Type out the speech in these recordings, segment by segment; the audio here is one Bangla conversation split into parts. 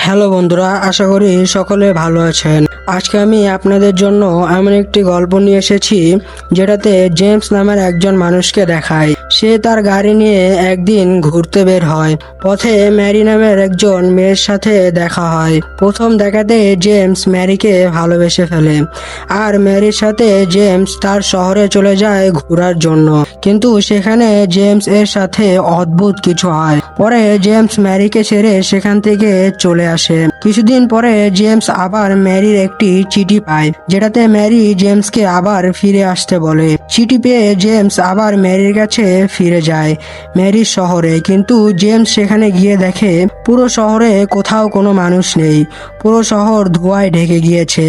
হ্যালো বন্ধুরা, আশা করি সকলে ভালো আছেন। আজকে আমি আপনাদের জন্য এমন একটি গল্প নিয়ে এসেছি যেটাতে জেমস নামের একজন মানুষকে দেখায়। সে তার গাড়ি নিয়ে একদিন ঘুরতে বের হয়। পথে ম্যারি নামের একজন মেয়ের সাথে দেখা হয়। প্রথম দেখাতে জেমস ম্যারিকে ভালোবেসে ফেলে, আর ম্যারির সাথে জেমস তার শহরে চলে যায় ঘোরার জন্য। কিন্তু সেখানে জেমস এর সাথে অদ্ভুত কিছু হয়। পরে জেমস ম্যারিকে ছেড়ে সেখান থেকে চলে আসে। কিছুদিন পরে জেমস আবার ম্যারির একটি চিঠি পায়, যেটাতে ম্যারি জেমসকে আবার ফিরে আসতে বলে। চিঠি পেয়ে জেমস আবার ম্যারির কাছে ফিরে যায়, ম্যারির শহরে। কিন্তু জেমস সেখানে গিয়ে দেখে পুরো শহরে কোথাও কোনো মানুষ নেই। পুরো শহর ধোঁয়ায় ঢেকে গিয়েছে।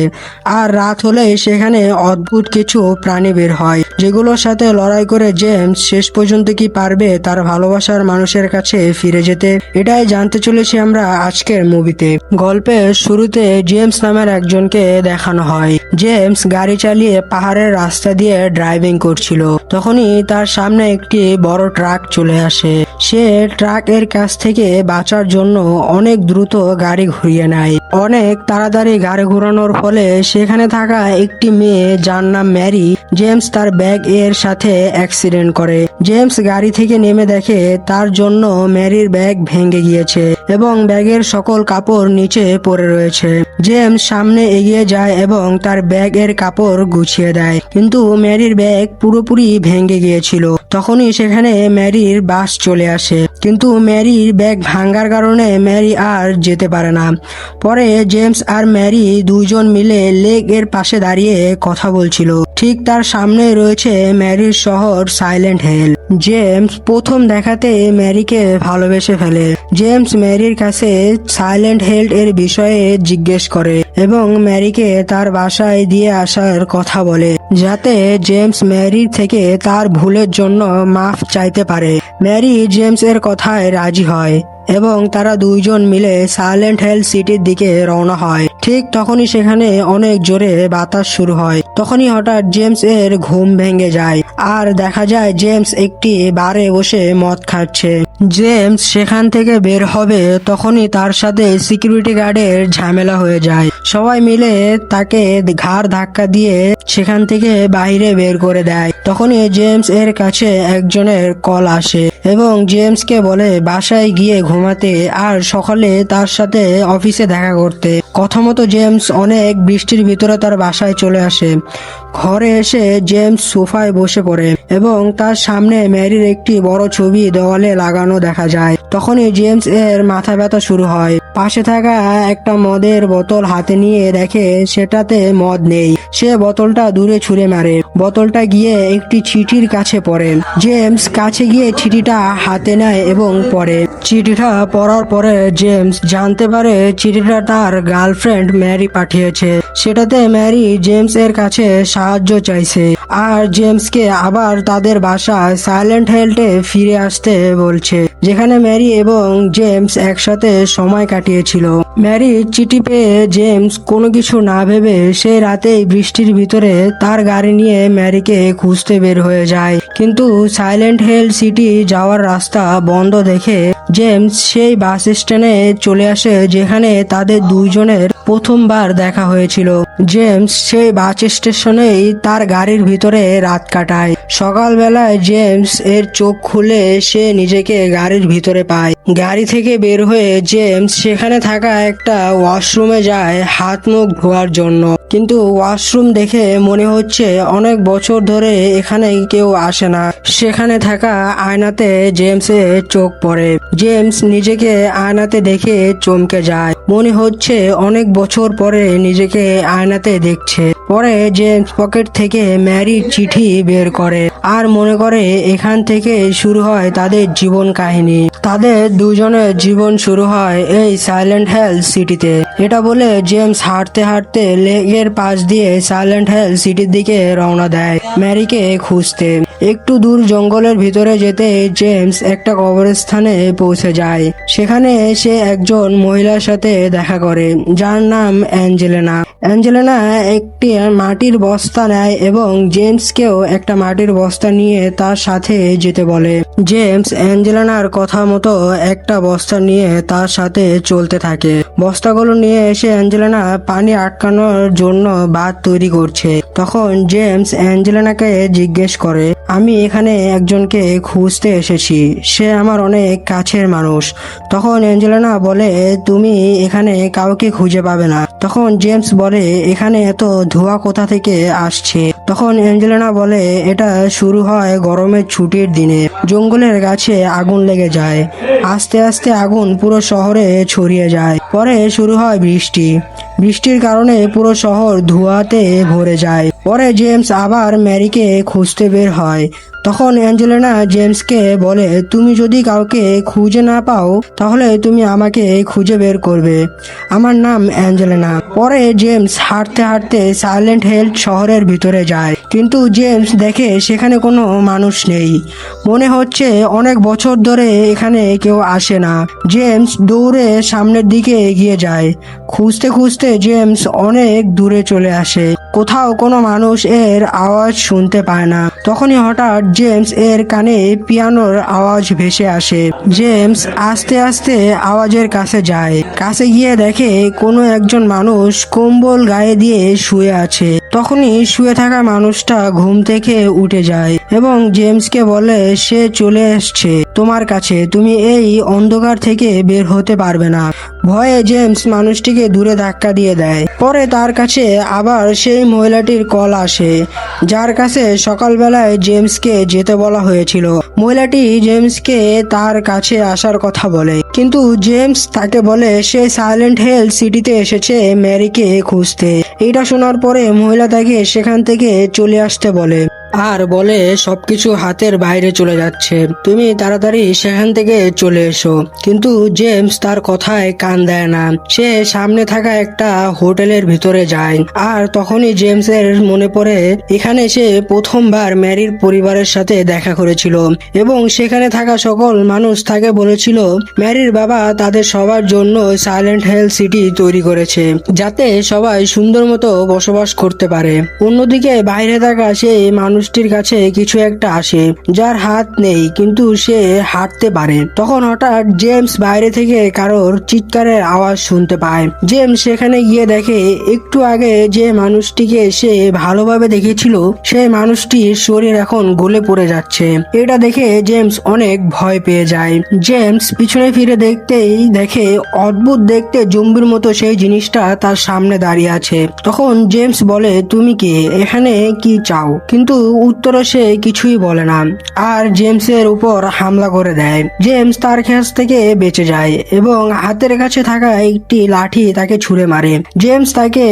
আর রাত হলেই সেখানে অদ্ভুত কিছু প্রাণী বের হয়, যেগুলোর সাথে লড়াই করে জেমস শেষ পর্যন্ত কি পারবে তার ভালোবাসার মানুষের কাছে ফিরে যেতে, এটাই জানতে চলেছি আমরা আজকের মুভিতে। গল্পের শুরুতে জেমস নামের একজনকে দেখানো হয়। জেমস গাড়ি চালিয়ে পাহাড়ের রাস্তা দিয়ে ড্রাইভিং করছিল। তখনই তার সামনে একটি বড় ট্রাক চলে আসে। সে ট্রাকের কাছ থেকে বাঁচার জন্য অনেক দ্রুত গাড়ি ঘুরিয়ে নেয়। অনেক তাড়াতাড়ি গাড়ি ঘোরানোর ফলে সেখানে থাকা একটি মেয়ে, যার নাম ম্যারি, জেমস তার ব্যাগ এর সাথে অ্যাক্সিডেন্ট করে। জেমস গাড়ি থেকে নেমে দেখে তার জন্য ম্যারির ব্যাগ ভেঙে গিয়েছে এবং ব্যাগের সকল কাপড় নিচে পড়ে রয়েছে। জেমস সামনে এগিয়ে যায় এবং তার ব্যাগ এর কাপড় গুছিয়ে দেয়, কিন্তু ম্যারির ব্যাগ পুরোপুরি ভেঙে গিয়েছিল। তখনই সেখানে ম্যারির বাস চলে আসে, কিন্তু ম্যারির ব্যাগ ভাঙার কারণে ম্যারি আর যেতে পারে না। পরে জেমস আর ম্যারি দুইজন মিলে লেক এর পাশে দাঁড়িয়ে কথা বলছিল। ঠিক তার সামনে রয়েছে ম্যারির শহর সাইলেন্ট হিল। জেমস প্রথম দেখাতে ম্যারিকে ভালোবেসে ফেলে। জেমস ম্যারির কাছে সাইলেন্ট হিল এর বিষয়ে জিজ্ঞেস করে এবং ম্যারিকে তার বাসায় দিয়ে আসার কথা বলে, যাতে জেমস ম্যারির থেকে তার ভুলের জন্য মাফ চাইতে পারে। ম্যারি জেমস এর কথায় রাজি হয় এবং তারা দুইজন মিলে সাইলেন্ট হিল সিটির দিকে রওনা হয়। ঠিক তখনই সেখানে অনেক জোরে বাতাস শুরু হয়। তখনই হঠাৎ জেমস এর ঘুম ভেঙে যায়, আর দেখা যায় জেমস একটি বারে বসে মদ খাচ্ছে। জেমস সেখান থেকে বের হবে, তখনই তার সাথে সিকিউরিটি গার্ডের ঝামেলা হয়ে যায়। সবাই মিলে তাকে ঘাড় ধাক্কা দিয়ে সেখান থেকে বাইরে বের করে দেয়। তখনই জেমস এর কাছে একজনের কল আসে এবং জেমসকে বলে বাসায় গিয়ে ঘুমাতে আর সকালে তার সাথে অফিসে দেখা করতে। কথা মতো জেমস অনেক বৃষ্টির ভিতরে তার বাসায় চলে আসে। ঘরে এসে জেমস সোফায় বসে পড়ে এবং তার সামনে ম্যারির একটি বড় ছবি দেওয়ালে লাগানো দেখা যায়। তখনই জেমস এর মাথা ব্যথা শুরু হয়। পাশে থাকা একটা মদের বোতল হাতে নিয়ে দেখে সেটাতে মদ নেই। সে বোতলটা দূরে ছুঁড়ে মারে। বোতলটা গিয়ে একটি চিঠির কাছে পড়ে। জেমস কাছে গিয়ে চিঠিটা হাতে নেয় এবং পড়ে। চিঠিটা পড়ার পরে জেমস জানতে পারে চিঠিটা তার গার্লফ্রেন্ড ম্যারি পাঠিয়েছে। সেটাতে ম্যারি জেমস এর কাছে সাহায্য চাইছে আর জেমসকে আবার তাদের বাসায় সাইলেন্ট হিলে ফিরে আসতে বলছে, যেখানে ম্যারি এবং জেমস একসাথে সময় কাটিয়েছিল। ম্যারি চিঠি পেয়ে জেমস কোনো কিছু না ভেবে সে রাতেই বৃষ্টির ভিতরে তার গাড়ি নিয়ে ম্যারিকে খুঁজতে বের হয়ে যায়। কিন্তু সাইলেন্ট হিল সিটি যাওয়ার রাস্তা বন্ধ দেখে জেমস সেই বাস স্ট্যান্ডে চলে আসে, যেখানে তাদের দুইজনের প্রথমবার দেখা হয়েছিল। জেমস সেই বাস স্টেশনেই তার গাড়ির ভিতরে রাত কাটায়। সকালবেলায় জেমস এর চোখ খুলে সে নিজেকে গাড়ির ভিতরে পায়। গাড়ি থেকে বের হয়ে জেমস সেখানে থাকা একটা ওয়াশরুমে যায় হাত মুখ ধোয়ার জন্য। কিন্তু ওয়াশরুম দেখে মনে হচ্ছে অনেক বছর ধরে এখানে কেউ আসে না। সেখানে থাকা আয়নাতে জেমসের চোখ পড়ে। জেমস নিজেকে আয়নাতে দেখে চমকে যায়। মনে হচ্ছে অনেক বছর পরে নিজেকে আয়নাতে দেখছে। পরে জেমস পকেট থেকে ম্যারির চিঠি বের করে আর মনে করে এখান থেকে শুরু হয় তাদের জীবন কাহিনী। তাদের দুজনের জীবন শুরু হয় এই সাইলেন্ট হিল সিটিতে। এটা বলে জেমস হাঁটতে হাঁটতে লেকের পাশ দিয়ে সাইলেন্ট হিল সিটির দিকে রওনা দেয় ম্যারিকে খুঁজতে। একটু দূর জঙ্গলের ভিতরে যেতে জেমস একটা কবরস্থানে পৌঁছে যায়। সেখানে সে একজন মহিলার সাথে দেখা করে, যার নাম অ্যাঞ্জেলিনা। অ্যাঞ্জেলিনা একটি মাটির বস্তা নেয় এবং জেমসকেও একটা মাটির বস্তা নিয়ে তার সাথে যেতে বলে। জেমস অ্যাঞ্জেলিনার কথা মতো একটা বস্তা নিয়ে তার সাথে চলতে থাকে। বস্তাগুলো নিয়ে এসে অ্যাঞ্জেলিনা পানি আটকানোর জন্য বাঁধ তৈরি করছে। তখন জেমস অ্যাঞ্জেলিনাকে জিজ্ঞেস করে, আমি এখানে একজনকে খুঁজতে এসেছি, সে আমার অনেক কাছের মানুষ। তখন অ্যাঞ্জেলিনা বলে, তুমি এখানে কাউকে খুঁজে পাবে না। তখন জেমস বলে, এখানে এত ধোঁয়া কোথা থেকে আসছে? তখন অ্যাঞ্জেলিনা বলে, এটা শুরু হয় গরমের ছুটির দিনে। জঙ্গলের গাছে আগুন লেগে যায়, আস্তে আস্তে আগুন পুরো শহরে ছড়িয়ে যায়। পরে শুরু হয় বৃষ্টি। বৃষ্টির কারণে পুরো শহর ধোঁয়াতে ভরে যায়। পরে জেমস আবার ম্যারিকে খুঁজতে বের হয়। তখন অ্যাঞ্জেলিনা জেমসকে বলে, তুমি যদি কাউকে খুঁজে না পাও তাহলে তুমি আমাকে খুঁজে বের করবে, আমার নাম অ্যাঞ্জেলিনা। পরে জেমস হাঁটতে হাঁটতে সাইলেন্ট হিল শহরের ভিতরে যায়, কিন্তু জেমস দেখে সেখানে কোনো মানুষ নেই। মনে হচ্ছে অনেক বছর ধরে এখানে কেউ আসে না। জেমস দৌড়ে সামনের দিকে এগিয়ে যায়। খুঁজতে খুঁজতে জেমস অনেক দূরে চলে আসে, কোথাও কোনো মানুষ এর আওয়াজ শুনতে পায় না। তখনই হঠাৎ জেমস এর কানে পিয়ানোর আওয়াজ ভেসে আসে। জেমস আস্তে আস্তে আওয়াজের কাছে যায়। কাছে গিয়ে দেখে কোনো একজন মানুষ কম্বল গায়ে দিয়ে শুয়ে আছে। তখনই শুয়ে থাকা মানুষটা ঘুম থেকে উঠে যায় এবং জেমসকে বলে, সে চলে এসছে তোমার কাছে, তুমি এই অন্ধকার থেকে বের হতে পারবে না। ভয়ে জেমস মানুষটিকে দূরে ধাক্কা দিয়ে দেয়। পরে তার কাছে আবার সেই মহিলাটির কল আসে, যার কাছে সকালবেলায় জেমসকে যেতে বলা হয়েছিল। মহিলাটি জেমসকে তার কাছে আসার কথা বলে, কিন্তু জেমস তাকে বলে সে সাইলেন্ট হিল সিটিতে এসেছে ম্যারিকে খুঁজতে। এটা শোনার পরে মহিলা তাকে সেখান থেকে চলে আসতে বলে আর বলে সবকিছু হাতের বাইরে চলে যাচ্ছে, তুমি তাড়াতাড়ি সেখান থেকে চলে এসো। কিন্তু জেমস তার কথায় কান দেয় না। সে সামনে থাকা একটা হোটেলের ভিতরে যায় আর তখনই জেমসের মনে পড়ে এখানে সে প্রথমবার ম্যারির পরিবারের সাথে দেখা করেছিল এবং সেখানে থাকা সকল মানুষ তাকে বলেছিল ম্যারির বাবা তাদের সবার জন্য সাইলেন্ট হিল সিটি তৈরি করেছে, যাতে সবাই সুন্দর মতো বসবাস করতে পারে। অন্যদিকে বাইরে থাকা সেই মানুষটির কাছে কিছু একটা আসে, যার হাত নেই কিন্তু সে হাঁটতে পারে। তখন হঠাৎ জেমস বাইরে থেকে কারোর চিৎকারের আওয়াজ শুনতে পায়। জেমস সেখানে গিয়ে দেখে একটু আগে যে মানুষটিকে সে ভালোভাবে দেখেছিল সেই মানুষটির শরীর এখন গলে পড়ে যাচ্ছে। এটা দেখে জেমস অনেক ভয় পেয়ে যায়। জেমস পিছনে ফিরে দেখতেই দেখে অদ্ভুত দেখতে জম্বির মতো সেই জিনিসটা তার সামনে দাঁড়িয়ে আছে। তখন জেমস বলে, তুমি কে, এখানে কি চাও? কিন্তু উত্তরে সে কিছুই বলে না আর জেমসের উপর হামলা করে দেয়। জেমস তার কাছ থেকে বেঁচে যায় এবং হাতের কাছে থাকা একটি লাঠি তাকে ছুঁড়ে মারে। জেমস তাকে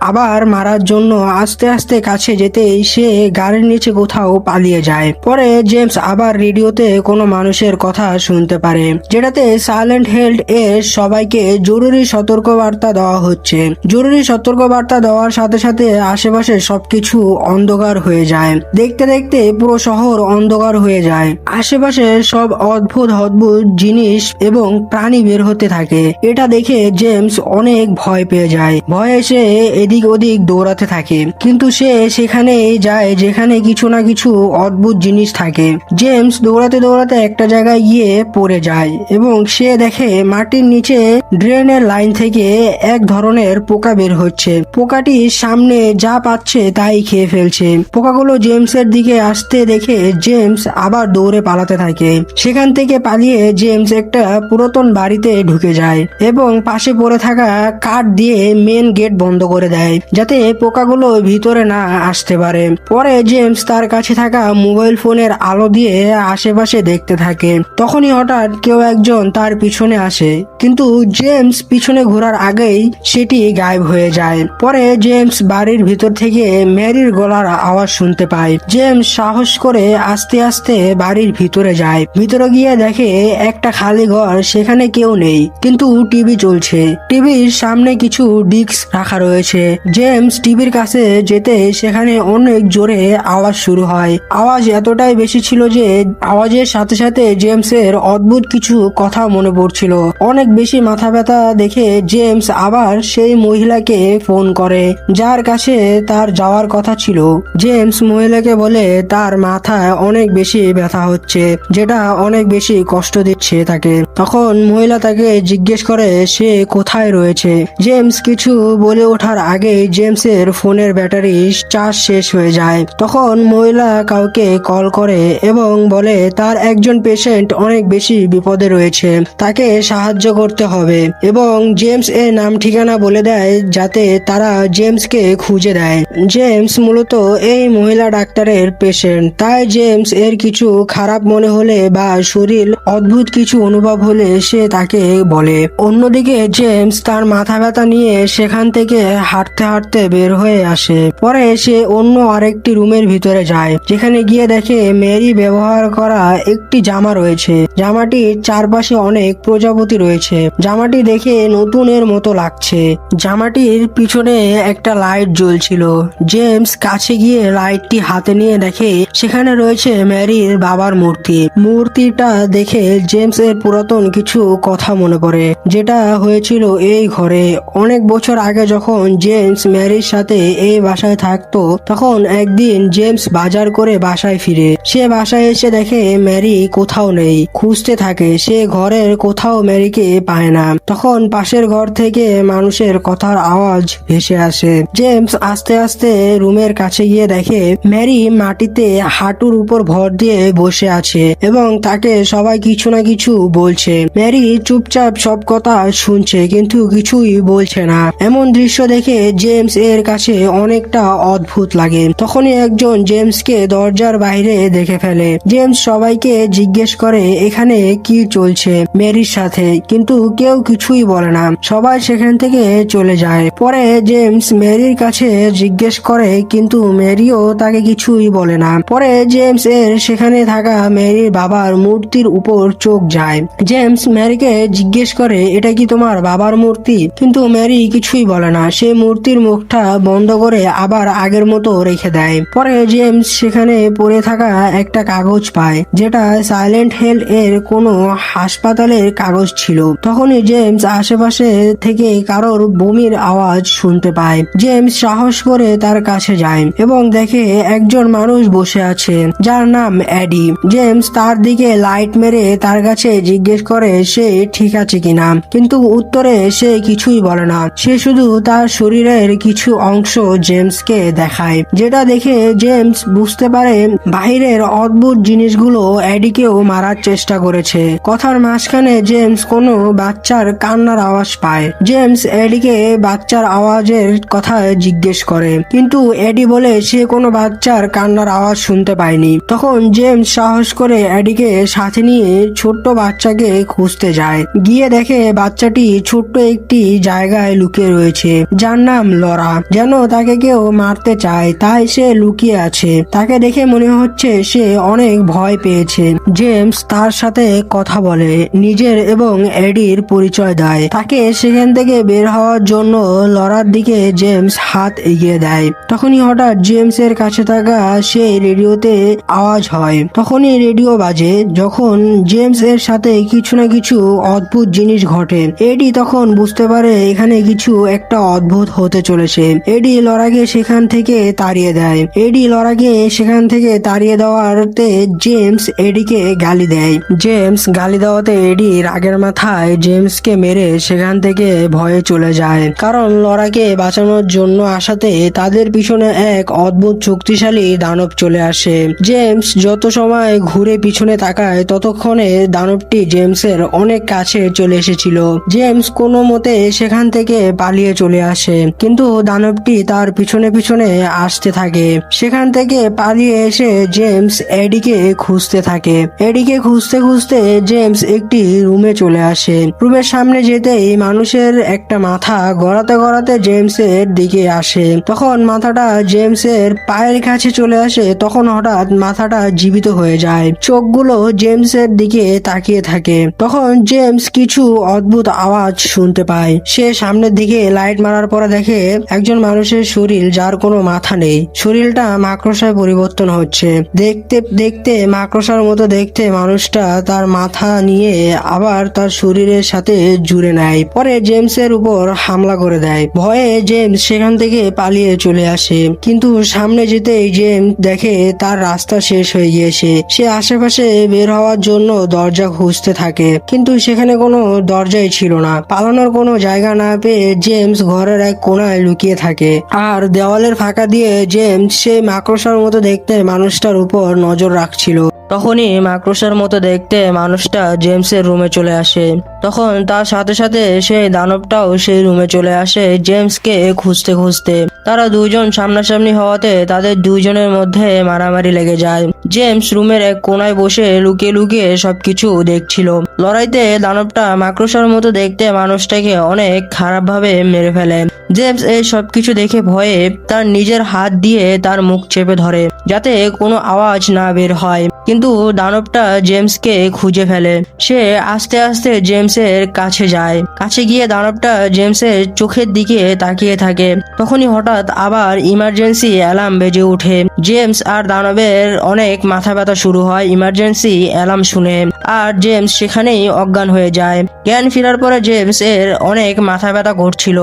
আবার মারার জন্য আস্তে আস্তে কাছে যেতেই সে গাড়ির নিচে কোথাও পালিয়ে যায়। পরে জেমস আবার রেডিওতে কোনো মানুষের কথা শুনতে পারে, যেটাতে সাইলেন্ট হিল এর সবাইকে জরুরি সতর্কবার্তা দেওয়া হচ্ছে। জরুরি সতর্কবার্তা দেওয়ার সাথে সাথে আশেপাশে সবকিছু অন্ধকার হয়ে যায়। দেখতে দেখতে পুরো শহর অন্ধকার হয়ে যায়। আশেপাশে সব অদ্ভুত অদ্ভুত জিনিস এবং প্রাণী বের হতে থাকে। এটা দেখে জেমস অনেক ভয় পেয়ে যায়। ভয়ে সে এদিক ওদিক দৌড়াতে থাকে, কিন্তু সে সেখানে যায় যেখানে কিছু না কিছু অদ্ভুত জিনিস থাকে। জেমস দৌড়াতে দৌড়াতে একটা জায়গায় গিয়ে পড়ে যায় এবং সে দেখে মাটির নিচে ড্রেনের লাইন থেকে এক ধরনের পোকা বের হচ্ছে। পোকাটি সামনে যা পাচ্ছে তাই খেয়ে ফেলছে। পোকাগুলো জেমসের দিকে আসতে দেখে জেমস আবার দৌড়ে পালাতে থাকে। সেখান থেকে পালিয়ে জেমস একটা পুরাতন বাড়িতে ঢুকে যায় এবং পাশে পড়ে থাকা কাঠ দিয়ে মেন গেট বন্ধ করে দেয়, যাতে পোকাগুলো ভিতরে না আসতে পারে। পরে জেমস তার কাছে থাকা মোবাইল ফোনের আলো দিয়ে আশেপাশে দেখতে থাকে। তখনই হঠাৎ কেউ একজন তার পিছনে আসে, কিন্তু জেমস পিছনে ঘোরার আগেই সেটি গায়েব হয়ে যায়। পরে জেমস বাড়ির ভিতর থেকে ম্যারির গলার আওয়াজ শুনতে পায়। যায়। জেমস সাহস করে আস্তে আস্তে বাড়ির ভিতরে যায়। ভিতরে গিয়ে দেখে একটা খালি ঘর, সেখানে কেউ নেই, কিন্তু টিভি চলছে। টিভির সামনে কিছু ডিস্ক রাখা রয়েছে। জেমস টিভির কাছে যেতে সেখানে অনেক জোরে আওয়াজ শুরু হয়। আওয়াজ এতটাই বেশি ছিল যে আওয়াজের সাথে সাথে জেমসের অদ্ভুত কিছু কথা মনে পড়ছিল। অনেক বেশি মাথা ব্যথা দেখে জেমস আবার সেই মহিলাকে ফোন করে যার কাছে তার যাওয়ার কথা ছিল। জেমস মহিলাকে বলে তার মাথায় অনেক বেশি ব্যথা হচ্ছে, যেটা অনেক বেশি কষ্ট দিচ্ছে তাকে। তখন মহিলা তাকে জিজ্ঞেস করে সে কোথায় রয়েছে। জেমস কিছু বলে ওঠার আগে জেমসের ফোনের ব্যাটারি চার্জ শেষ হয়ে যায়। তখন মহিলা কাউকে কল করে এবং বলে তার একজন পেশেন্ট অনেক বেশি বিপদে রয়েছে, তাকে সাহায্য করতে হবে, এবং জেমস এর নাম ঠিকানা বলে দেয় যাতে তারা জেমসকে খুঁজে দেয়। জেমস মূলত এই মহিলা ডাক্তারের পেশেন্ট, তাই জেমস এর কিছু খারাপ মনে হলে বা শরীর অদ্ভুত কিছু অনুভব হলে সে তাকে বলে। অন্যদিকে জেমস তার মাথা ব্যথা নিয়ে সেখান থেকে হাঁটতে হাঁটতে বের হয়ে আসে। পরে সে অন্য আরেকটি রুমের ভিতরে যায়, যেখানে গিয়ে দেখে মেরি ব্যবহার করা একটি জামা রয়েছে। জামাটির চারপাশে অনেক প্রজাপতি রয়েছে। জামাটি দেখে নতুনের মতো লাগছে। জামাটির পিছনে একটা লাইট জ্বলছিল। জেমস কাছে গিয়ে লাইটটি হাতে নিয়ে দেখে সেখানে রয়েছে মেরির বাবার মূর্তি। মূর্তিটা দেখে জেমস এর পুরাতন কিছু কথা মনে পড়ে, যেটা হয়েছিল এই ঘরে অনেক বছর আগে যখন জেমস মেরির সাথে এই বাসায় থাকতো। তখন একদিন জেমস বাজার করে বাসায় ফিরে সে বাসায় এসে দেখে মেরি কোথাও নেই। খুঁজতে থাকে, সে ঘরের কোথাও মেরিকে পায় না। তখন পাশের ঘর থেকে মানুষের কথার আওয়াজ ভেসে আসে। জেমস আস্তে আস্তে রুমের কাছে গিয়ে দেখে মেরি মাটিতে হাঁটুর উপর ভর দিয়ে বসে আছে এবং তাকে সবাই কিছু না কিছু বলছে। মেরি চুপচাপ সব কথা শুনছে কিন্তু কিছুই বলছে না। এমন দৃশ্য দেখে জেমস এর কাছে অনেকটা অদ্ভুত লাগে। তখনই একজন জেমসকে দরজার বাইরে দেখে ফেলে। জেমস সবাইকে জিজ্ঞেস করে এখানে কি চলছে মেরির সাথে, কিন্তু কেউ কিছুই বলে না। সবাই সেখান থেকে চলে যায়। পরে জেমস মেরির কাছে জিজ্ঞেস করে, কিন্তু মেরিও তাকে কিছুই বলে না। পরে জেমস এর সেখানে থাকা মেরির বাবার মূর্তির উপর চোখ যায়। জেমস মেরিকে জিজ্ঞেস করে এটা কি তোমার বাবার মূর্তি, কিন্তু মেরি কিছুই বলে না। সে মূর্তির মুখটা বন্ধ করে আবার আগের মতো রেখে দেয়। পরে জেমস সেখানে পড়ে থাকা একটা কাগজ পায়, যেটা সাইলেন্ট হেল এর কোনো হাসপাতালের কাগজ ছিল। তখনই জেমস আশেপাশে থেকে কারোর বমির আওয়াজ শুনতে পায়। জেমস সাহস করে তার কাছে যায় এবং দেখে একজন মানুষ বসে আছে যার নাম এডি। জেমস তার দিকে লাইট মেরে তার কাছে জিজ্ঞেস করে সে ঠিক আছে কিনা, কিন্তু উত্তরে সে কিছুই বলে না। সে শুধু তার শরীরের কিছু অংশ জেমসকে দেখায়, যেটা দেখে জেমস বুঝতে পারে বাহিরের অদ্ভুত জিনিসগুলো এডিকেও মারার চেষ্টা করেছে। কথার মাঝখানে জেমস কোনো বাচ্চার কান্নার আওয়াজ পায়। জেমস এডিকে বাচ্চার আওয়াজের কথা জিজ্ঞেস করে, কিন্তু এডি বলে সে কোনো বাচ্চার কান্নার আওয়াজ শুনতে পায়নি। তখন জেমস সাহস করে এডিকে সাথে নিয়ে ছোট্ট বাচ্চাকে খুঁজতে যায়। গিয়ে দেখে বাচ্চাটি ছোট্ট একটি জায়গায় লুকিয়ে রয়েছে, যার নাম লরা। যেন তাকে কেউ মারতে চায়, তাই সে লুকিয়ে আছে। তাকে দেখে মনে হচ্ছে সে অনেক ভয় পেয়েছে। জেমস তার সাথে কথা বলে, নিজের এবং এডির পরিচয় দেয়। তাকে সেখান থেকে বের হওয়ার জন্য লরার দিকে জেমস হাত এগিয়ে দেয়। তখনই হঠাৎ জেমস এর কাছে থাকা সেই রেডিওতে আওয়াজ হয়। তখনই রেডিও বাজে যখন জেমস এর সাথে কিছু না কিছু অদ্ভুত জিনিস ঘটে। এডি তখন বুঝতে পারে এখানে কিছু একটা অদ্ভুত হতে চলেছে। এডি লরাকে সেখান থেকে তাড়িয়ে দেয়। এডি লরাকে সেখান থেকে তাড়িয়ে দেওয়াতে জেমস এডিকে গালি দেয়। জেমস গালি দেওয়াতে এডি রাগের মাথায় জেমসকে মেরে সেখান থেকে ভয়ে চলে যায়, কারণ লরাকে বাঁচানোর জন্য আসাতে তাদের পিছনে এক অদ্ভুত শক্তিশালী দানব চলে আসে। জেমস যত সময় ঘুরে পিছনে তাকায় ততক্ষণে দানবটি জেমসের অনেক কাছে চলে এসেছিল। জেমস কোনো মতে সেখান থেকে পালিয়ে চলে আসে, কিন্তু দানবটি তার পিছনে পিছনে আসতে থাকে। সেখান থেকে পালিয়ে এসে জেমস এডিকে খুঁজতে থাকে। এডিকে খুঁজতে খুঁজতে জেমস একটি রুমে চলে আসে। রুমের সামনে যেতেই মানুষের একটা মাথা গড়াতে গড়াতে জেমসের দিকে আসে। তখন মাথাটা জেমসের পায়ের কাছে কাছে চলে আসে তখন হঠাৎ মাথাটা জীবিত হয়ে যায়, চোখগুলো জেমসের দিকে তাকিয়ে থাকে। তখন জেমস কিছু অদ্ভুত আওয়াজ শুনতে পায়। সে সামনের দিকে লাইট মারার পরে দেখে একজন মানুষের শরীর যার কোনো মাথা নেই, শরীরটা মাকড়সায় পরিবর্তন হচ্ছে। দেখতে দেখতে মাকড়সার মতো দেখতে মানুষটা তার মাথা নিয়ে আবার তার শরীরের সাথে জুড়ে নেয়। পরে জেমসের উপর হামলা করে দেয়। ভয়ে জেমস সেখান থেকে পালিয়ে চলে আসে, কিন্তু সামনে যেতেই জেমস দেখে তার রাস্তা শেষ হয়ে গিয়েছে। সে আশেপাশে বের হওয়ার জন্য দরজা খুঁজতে থাকে, কিন্তু সেখানে কোনো দরজাই ছিল না। পালানোর কোনো জায়গা না পেয়ে জেমস ঘরের এক কোণায় লুকিয়ে থাকে, আর দেওয়ালের ফাঁকা দিয়ে জেমস সেই মাকড়সার মতো দেখতে মানুষটার উপর নজর রাখছিল। তখনই মাকড়সার মতো দেখতে মানুষটা জেমসের রুমে চলে আসে। তখন তার সাথে সাথে সেই দানবটাও সেই রুমে চলে আসে জেমসকে খুঁজতে খুঁজতে। তারা দুইজন সামনাসামনি হওয়াতে তাদের দুইজনের মধ্যে মারামারি লেগে যায়। জেমস রুমের এক কোণায় বসে লুকিয়ে লুকিয়ে সবকিছু দেখছিল। লড়াইতে দানবটা মাকড়সার মতো দেখতে মানুষটাকে অনেক খারাপভাবে মেরে ফেলে। জেমস এই সবকিছু দেখে ভয়ে তার নিজের হাত দিয়ে তার মুখ চেপে ধরে, যাতে কোনো আওয়াজ না বের হয়। কিন্তু দানবটা জেমসকে খুঁজে ফেলে। সে আস্তে আস্তে জেমসের কাছে যায়। কাছে গিয়ে দানবটা জেমসের চোখের দিকে তাকিয়ে থাকে। তখনই হঠাৎ আবার ইমার্জেন্সি অ্যালার্ম বেজে ওঠে। জেমস আর দানবের অনেক মাথা ব্যথা শুরু হয় ইমার্জেন্সি অ্যালার্ম শুনে, আর জেমস সেখানেই অজ্ঞান হয়ে যায়। জ্ঞান ফেরার পরে জেমস এর অনেক মাথা ব্যথা করছিল।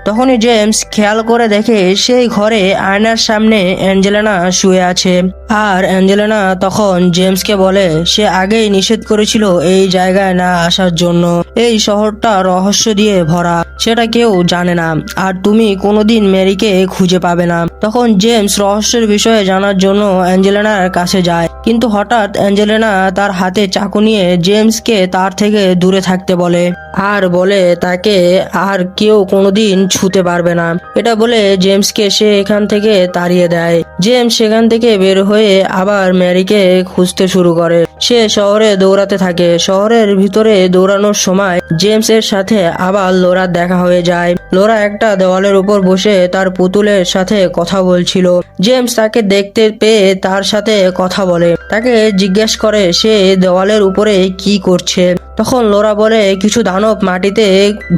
তখনই জেমস খেয়াল করে দেখে সেই ঘরে আয়নার সামনে অ্যাঞ্জেলিনা শুয়ে আছে। আর অ্যাঞ্জেলিনা তখন জেমসকে বলে সে আগেই নিষেধ করেছিল এই জায়গায় না আসার জন্য। এই শহরটা রহস্য দিয়ে ভরা, সেটা কেউ জানে না, আর তুমি কোনোদিন মেরিকে খুঁজে পাবে না। তখন জেমস রহস্যের বিষয়ে জানার জন্য অ্যাঞ্জেলিনার কাছে যায়, কিন্তু হঠাৎ অ্যাঞ্জেলিনা তার হাতে চাকু নিয়ে জেমসকে তার থেকে দূরে থাকতে বলে, আর বলে তাকে আর কেউ কোনোদিন ছুতে পারবে না। এটা বলে জেমসকে সে এখান থেকে তাড়িয়ে দেয়। জেমস সেখান থেকে বের হয়ে আবার ম্যারিকে খুঁজতে শুরু করে। সে শহরে দৌড়াতে থাকে। শহরের ভিতরে দৌড়ানোর সময় জেমস এর সাথে আবার লোরার দেখা হয়ে যায়। লোরা একটা দেওয়ালের উপর বসে তার পুতুলের সাথে কথা বলছিল। জেমস তাকে দেখতে পেয়ে তার সাথে কথা বলে, তাকে জিজ্ঞেস করে সে দেওয়ালের উপরে কি করছে। তখন লোরা বলে কিছু দানব মাটিতে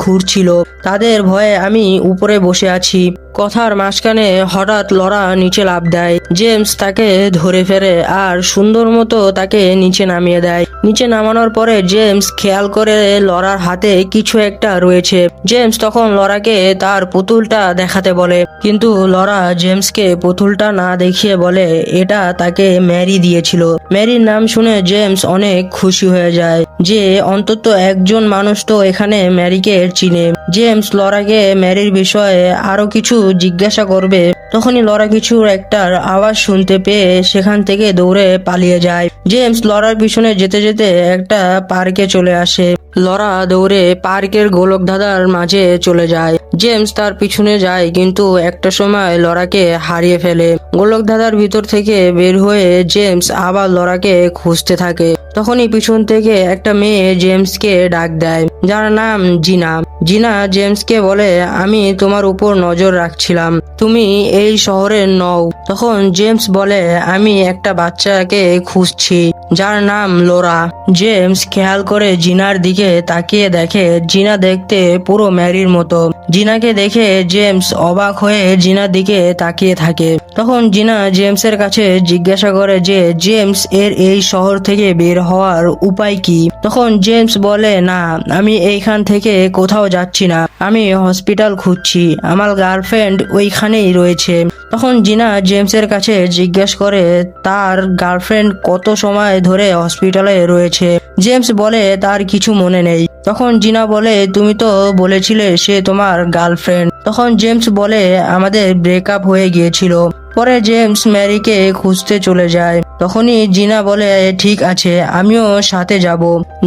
ঘুরছিল, তাদের ভয়ে আমি উপরে বসে আছি। কথার মাঝখানে হঠাৎ লরা নিচে লাফ দেয়। জেমস তাকে ধরে ফেলে আর সুন্দর মতো তাকে নিচে নামিয়ে দেয়। নিচে নামানোর পরে জেমস খেয়াল করে লরার হাতে কিছু একটা রয়েছে। জেমস তখন লরাকে তার পুতুলটা দেখাতে বলে, কিন্তু লরা জেমসকে পুতুলটা না দেখিয়ে বলে এটা তাকে ম্যারি দিয়েছিল। ম্যারির নাম শুনে জেমস অনেক খুশি হয়ে যায় যে অন্তত একজন মানুষ তো এখানে ম্যারিকে চিনে। জেমস লরাকে ম্যারির বিষয়ে আরো কিছু জিজ্ঞাসা করবে, তখনই লরা কিছুর একটা আওয়াজ শুনতে পেয়ে সেখান থেকে দৌড়ে পালিয়ে যায়। জেমস লরার পিছনে যেতে যেতে একটা পার্কে চলে আসে। লরা দৌড়ে পার্কের গোলকধাঁধার মাঝে চলে যায়। জেমস তার পিছনে যায়, কিন্তু একটা সময় লরাকে হারিয়ে ফেলে। গোলকধাঁধার ভিতর থেকে বের হয়ে জেমস আবার লরাকে খুঁজতে থাকে। তখনই পিছন থেকে একটা মেয়ে জেমসকে ডাক দেয়, যার নাম জিনা। জিনা জেমসকে বলে আমি তোমার উপর নজর রাখছিলাম, তুমি এই শহরের নও। তখন জেমস বলে আমি একটা বাচ্চাকে খুঁজছি যার নাম লোরা। জেমস খেয়াল করে জিনার দিকে তাকিয়ে দেখে জিনা দেখতে পুরো ম্যারির মতো। জিনাকে দেখে জেমস অবাক হয়ে জিনার দিকে তাকিয়ে থাকে। তখন জিনা জেমসের কাছে জিজ্ঞাসা করে যে জেমস এর এই শহর থেকে বের হওয়ার উপায় কি। তখন জেমস বলে না, আমি এইখান থেকে কোথাও যাচ্ছি না, আমি হসপিটাল খুঁজছি, আমার গার্লফ্রেন্ড ওইখানেই রয়েছে। তখন জিনা জেমসের কাছে জিজ্ঞেস করে তার গার্লফ্রেন্ড কত সময় ধরে হসপিটালে রয়েছে। জেমস বলে তার কিছু মনে নেই। তখন জিনা বলে তুমি তো বলেছিলে সে তোমার গার্লফ্রেন্ড। তখন জেমস বলে আমাদের ব্রেকআপ হয়ে গিয়েছিল। পরে জেমস ম্যারিকে খুঁজতে চলে যায়। তখনই জিনা বলে ঠিক আছে, আমিও সাথে যাব।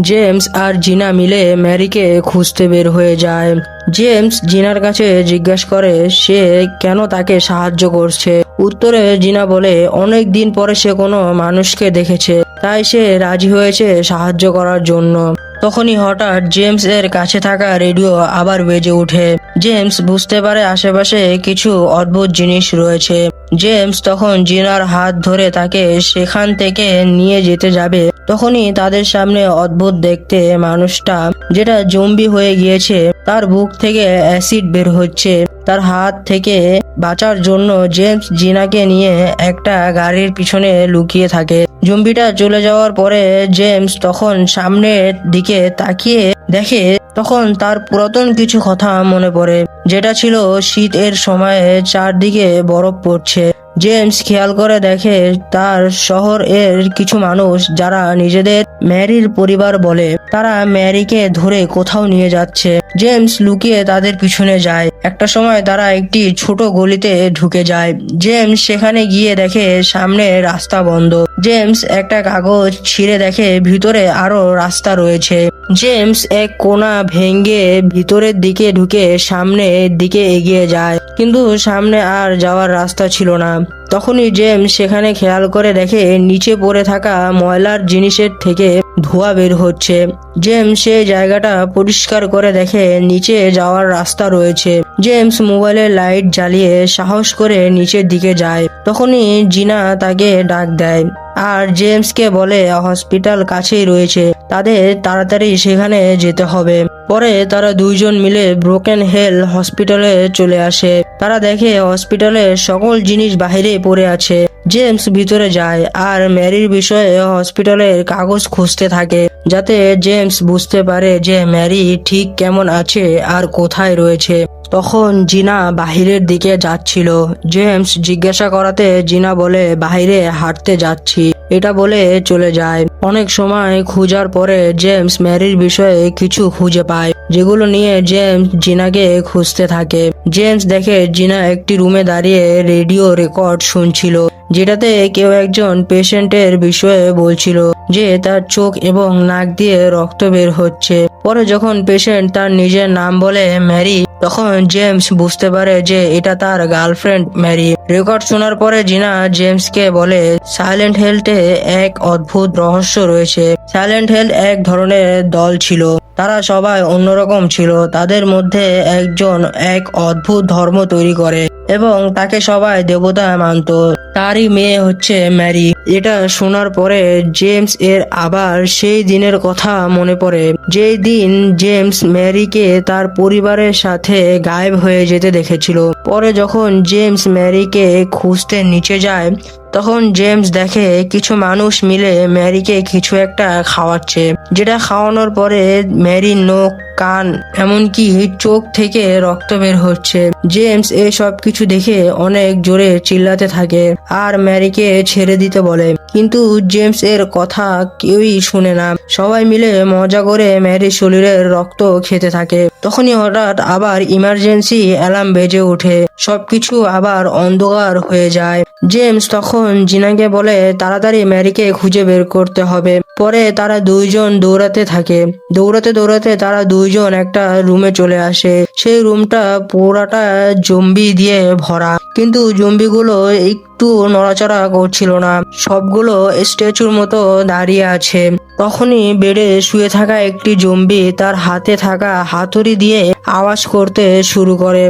জেমস আর জিনা মিলে ম্যারিকে খুঁজতে বের হয়ে যায়। জেমস জিনার কাছে জিজ্ঞাসা করে সে কেন তাকে সাহায্য করছে। উত্তরে জিনা বলে অনেক দিন পরে সে কোনো মানুষকে দেখেছে, তাই সে রাজি হয়েছে সাহায্য করার জন্য। তখনই হঠাৎ জেমস এর কাছে থাকা রেডিও আবার বেজে ওঠে। জেমস বুঝতে পারে আশেপাশে কিছু অদ্ভুত জিনিস রয়েছে। জেমস তখন জিনার হাত ধরে তাকে সেখান থেকে নিয়ে যেতে যাবে, তখনই তাদের সামনে অদ্ভুত দেখতে মানুষটা, যেটা জম্বি হয়ে গিয়েছে, তার বুক থেকে অ্যাসিড বের হচ্ছে। তার হাত থেকে বাঁচার জন্য জেমস জিনাকে নিয়ে একটা গাড়ির পিছনে লুকিয়ে থাকে। জম্বিটা চলে যাওয়ার পরে জেমস তখন সামনের দিকে তাকিয়ে দেখে, তখন তার পুরাতন কিছু কথা মনে পড়ে, যেটা ছিল শীতের সময়ে চারদিকে বরফ পড়ছে। জেমস খেয়াল করে দেখে তার শহর এর কিছু মানুষ, যারা নিজেদের ম্যারির পরিবার বলে, তারা ম্যারিকে ধরে কোথাও নিয়ে যাচ্ছে। জেমস লুকিয়ে তাদের পিছনে যায়। একটা সময় তারা একটি ছোট গলিতে ঢুকে যায়। জেমস সেখানে গিয়ে দেখে সামনে রাস্তা বন্ধ। জেমস একটা কাগজ ছিঁড়ে দেখে ভিতরে আরো রাস্তা রয়েছে। জেমস এক কোণা ভেঙে ভিতরের দিকে ঢুকে সামনের দিকে এগিয়ে যায়, কিন্তু সামনে আর যাওয়ার রাস্তা ছিল না। তখনই জেমস সেখানে খেয়াল করে দেখে নিচে পড়ে থাকা ময়লার জিনিসের থেকে ধোঁয়া বের হচ্ছে। জেমস সেই জায়গাটা পরিষ্কার করে দেখে নিচে যাওয়ার রাস্তা রয়েছে। জেমস মোবাইলের লাইট জ্বালিয়ে সাহস করে নিচের দিকে যায়। তখনই জিনা তাকে ডাক দেয় আর জেমসকে বলে হসপিটাল কাছেই রয়েছে, তাদের তাড়াতাড়ি সেখানে যেতে হবে। পরে তারা দুইজন মিলে ব্রোকেন হেল হসপিটালে চলে আসে। তারা দেখে হসপিটালের সকল জিনিস বাইরে পড়ে আছে। জেমস ভিতরে যায় আর ম্যারির বিষয়ে হসপিটালের কাগজ খুঁজতে থাকে, যাতে জেমস বুঝতে পারে যে ম্যারি ঠিক কেমন আছে আর কোথায় রয়েছে। তখন জিনা বাহিরের দিকে যাচ্ছিল। জেমস জিজ্ঞাসা করাতে জিনা বলে বাহিরে হাঁটতে যাচ্ছি, এটা বলে চলে যায়। অনেক সময় খোঁজার পরে জেমস ম্যারির বিষয়ে কিছু খুঁজে পায়, যেগুলো নিয়ে জেমস জিনাকে খুঁজতে থাকে। জেমস দেখে জিনা একটি রুমে দাঁড়িয়ে রেডিও রেকর্ড শুনছিল, যেটাতে কেউ একজন পেশেন্টের বিষয়ে বলছিল যে তার চোখ এবং নাক দিয়ে রক্ত বের হচ্ছে। পরে যখন পেশেন্ট তার নিজের নাম বলে ম্যারি, তখন জেমস বুঝতে পারে যে এটা তার গার্লফ্রেন্ড ম্যারি। রেকর্ড শোনার পরে জিনা জেমসকে বলে সাইলেন্ট হেলথে এক অদ্ভুত রহস্য রয়েছে। সাইলেন্ট হেলথ এক ধরনের দল ছিল, তারা সবাই অন্যরকম ছিল। তাদের মধ্যে একজন এক অদ্ভুত ধর্ম তৈরি করে এবং তাকে সবাই দেবতা মানত। তারই মেয়ে হচ্ছে ম্যারি। এটা শোনার পরে জেমস এর আবার সেই দিনের কথা মনে পড়ে, যেই দিন জেমস ম্যারিকে তার পরিবারের সাথে গায়েব হয়ে যেতে দেখেছিল। পরে যখন জেমস ম্যারিকে খুঁজতে নিচে যায়, তখন জেমস দেখে কিছু মানুষ মিলে ম্যারিকে কিছু একটা খাওয়াচ্ছে, যেটা খাওয়ানোর পরে ম্যারির নখ, কান, এমনকি চোখ থেকে রক্ত বের হচ্ছে। জেমস এই সব কিছু দেখে অনেক জোরে চিল্লাতে থাকে আর ম্যারিকে ছেড়ে দিতে বলে, কিন্তু জেমস এর কথা কেউই শুনে না। সবাই মিলে মজা করে ম্যারির শরীরের রক্ত খেতে থাকে। তখনই হঠাৎ আবার ইমার্জেন্সি অ্যালার্ম বেজে ওঠে, সবকিছু আবার অন্ধকার হয়ে যায়। জেমস তখন জিনাকে বলে তাড়াতাড়ি ম্যারিকে খুঁজে বের করতে হবে। পরে তারা দুইজন দৌড়াতে থাকে। দৌড়াতে দৌড়াতে তারা দুইজন একটা রুমে চলে আসে। সেই রুমটা পুরাটা জম্বি দিয়ে ভরা, কিন্তু জম্বিগুলো একটু নড়াচড়া করছিল না, সবগুলো স্ট্যাচুর মতো দাঁড়িয়ে আছে। তখনই বেডে শুয়ে থাকা একটি জম্বি তার হাতে থাকা হাতুড়ি দিয়ে আওয়াজ করতে শুরু করে।